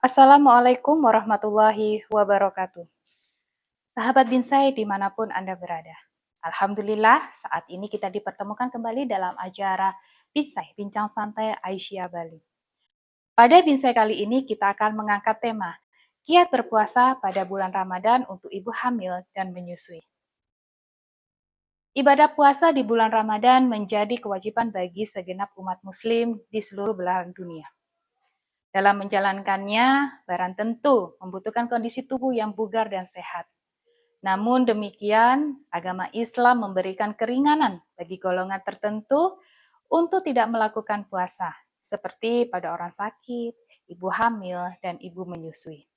Assalamualaikum warahmatullahi wabarakatuh. Sahabat Binsai dimanapun Anda berada. Alhamdulillah saat ini kita dipertemukan kembali dalam acara Binsai, Bincang Santai Aisyah Bali. Pada Binsai kali ini kita akan mengangkat tema kiat berpuasa pada bulan Ramadan untuk ibu hamil dan menyusui. Ibadah puasa di bulan Ramadan menjadi kewajiban bagi segenap umat muslim di seluruh belahan dunia. Dalam menjalankannya, barang tentu membutuhkan kondisi tubuh yang bugar dan sehat. Namun demikian, agama Islam memberikan keringanan bagi golongan tertentu untuk tidak melakukan puasa, seperti pada orang sakit, ibu hamil, dan ibu menyusui.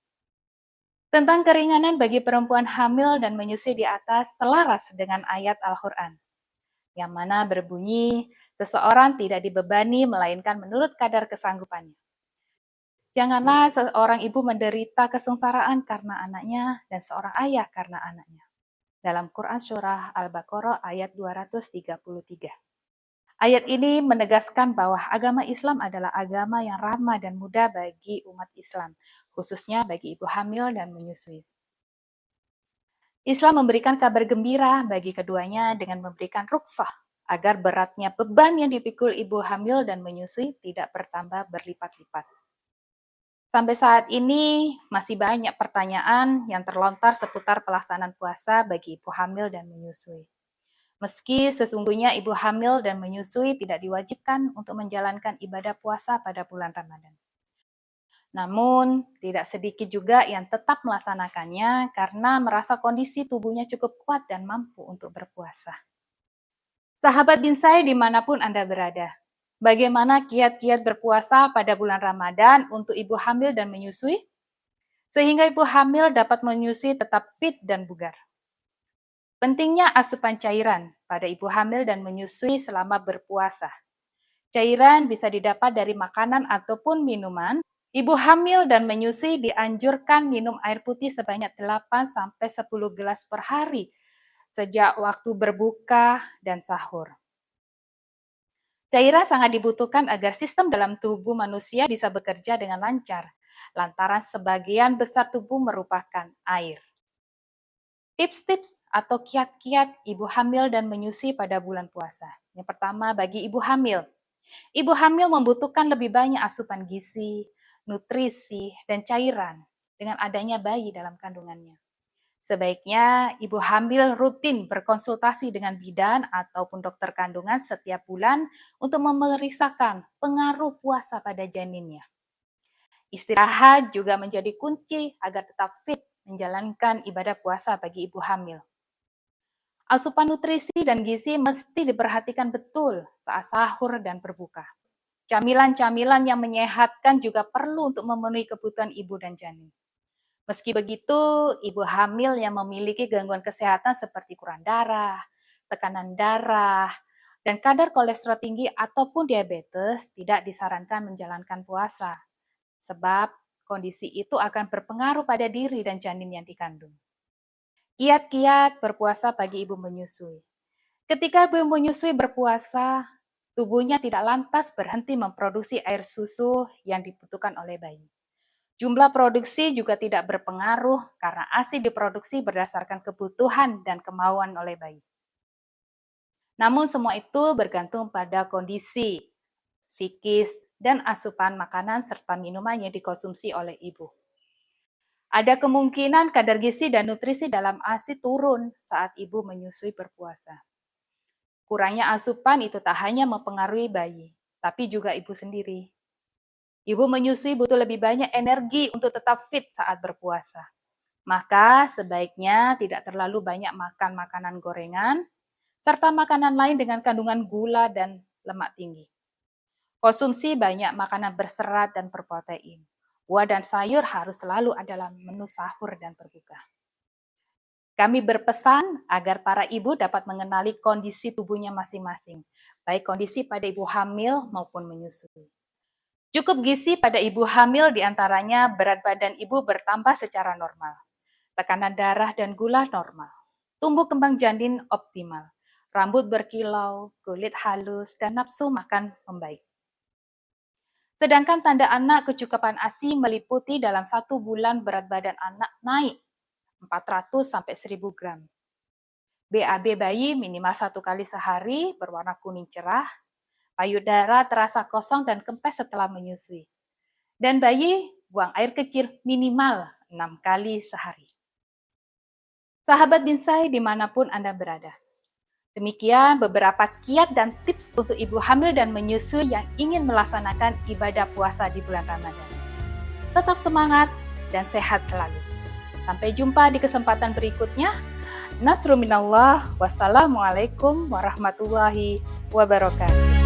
Tentang keringanan bagi perempuan hamil dan menyusui di atas selaras dengan ayat Al-Quran, yang mana berbunyi, seseorang tidak dibebani melainkan menurut kadar kesanggupannya. Janganlah seorang ibu menderita kesengsaraan karena anaknya dan seorang ayah karena anaknya. Dalam Quran Surah Al-Baqarah ayat 233. Ayat ini menegaskan bahwa agama Islam adalah agama yang ramah dan mudah bagi umat Islam, khususnya bagi ibu hamil dan menyusui. Islam memberikan kabar gembira bagi keduanya dengan memberikan rukhsah agar beratnya beban yang dipikul ibu hamil dan menyusui tidak bertambah berlipat-lipat. Sampai saat ini masih banyak pertanyaan yang terlontar seputar pelaksanaan puasa bagi ibu hamil dan menyusui. Meski sesungguhnya ibu hamil dan menyusui tidak diwajibkan untuk menjalankan ibadah puasa pada bulan Ramadan. Namun, tidak sedikit juga yang tetap melaksanakannya karena merasa kondisi tubuhnya cukup kuat dan mampu untuk berpuasa. Sahabat Binsai dimanapun Anda berada, bagaimana kiat-kiat berpuasa pada bulan Ramadan untuk ibu hamil dan menyusui? Sehingga ibu hamil dapat menyusui tetap fit dan bugar. Pentingnya asupan cairan pada ibu hamil dan menyusui selama berpuasa. Cairan bisa didapat dari makanan ataupun minuman. Ibu hamil dan menyusui dianjurkan minum air putih sebanyak 8-10 gelas per hari sejak waktu berbuka dan sahur. Cairan sangat dibutuhkan agar sistem dalam tubuh manusia bisa bekerja dengan lancar, lantaran sebagian besar tubuh merupakan air. Tips-tips atau kiat-kiat ibu hamil dan menyusui pada bulan puasa. Yang pertama, bagi ibu hamil. Ibu hamil membutuhkan lebih banyak asupan gizi, nutrisi, dan cairan dengan adanya bayi dalam kandungannya. Sebaiknya ibu hamil rutin berkonsultasi dengan bidan ataupun dokter kandungan setiap bulan untuk memeriksakan pengaruh puasa pada janinnya. Istirahat juga menjadi kunci agar tetap fit menjalankan ibadah puasa bagi ibu hamil. Asupan nutrisi dan gizi mesti diperhatikan betul saat sahur dan berbuka. Camilan-camilan yang menyehatkan juga perlu untuk memenuhi kebutuhan ibu dan janin. Meski begitu, ibu hamil yang memiliki gangguan kesehatan seperti kurang darah, tekanan darah, dan kadar kolesterol tinggi ataupun diabetes tidak disarankan menjalankan puasa. Sebab kondisi itu akan berpengaruh pada diri dan janin yang dikandung. Kiat-kiat berpuasa bagi ibu menyusui. Ketika ibu menyusui berpuasa, tubuhnya tidak lantas berhenti memproduksi air susu yang dibutuhkan oleh bayi. Jumlah produksi juga tidak berpengaruh karena ASI diproduksi berdasarkan kebutuhan dan kemauan oleh bayi. Namun semua itu bergantung pada kondisi psikis dan asupan makanan serta minuman yang dikonsumsi oleh ibu. Ada kemungkinan kadar gizi dan nutrisi dalam ASI turun saat ibu menyusui berpuasa. Kurangnya asupan itu tak hanya mempengaruhi bayi, tapi juga ibu sendiri. Ibu menyusui butuh lebih banyak energi untuk tetap fit saat berpuasa. Maka sebaiknya tidak terlalu banyak makan makanan gorengan, serta makanan lain dengan kandungan gula dan lemak tinggi. Konsumsi banyak makanan berserat dan berprotein. Buah dan sayur harus selalu ada dalam menu sahur dan berbuka. Kami berpesan agar para ibu dapat mengenali kondisi tubuhnya masing-masing, baik kondisi pada ibu hamil maupun menyusui. Cukup gizi pada ibu hamil diantaranya berat badan ibu bertambah secara normal, tekanan darah dan gula normal, tumbuh kembang janin optimal, rambut berkilau, kulit halus, dan nafsu makan membaik. Sedangkan tanda anak kecukupan ASI meliputi dalam 1 bulan berat badan anak naik 400 sampai 1000 gram. BAB bayi minimal 1 kali sehari berwarna kuning cerah, payudara terasa kosong dan kempes setelah menyusui. Dan bayi buang air kecil minimal 6 kali sehari. Sahabat Binsai dimanapun Anda berada. Demikian beberapa kiat dan tips untuk ibu hamil dan menyusui yang ingin melaksanakan ibadah puasa di bulan Ramadan. Tetap semangat dan sehat selalu. Sampai jumpa di kesempatan berikutnya. Nasrul minallah. Wassalamualaikum warahmatullahi wabarakatuh.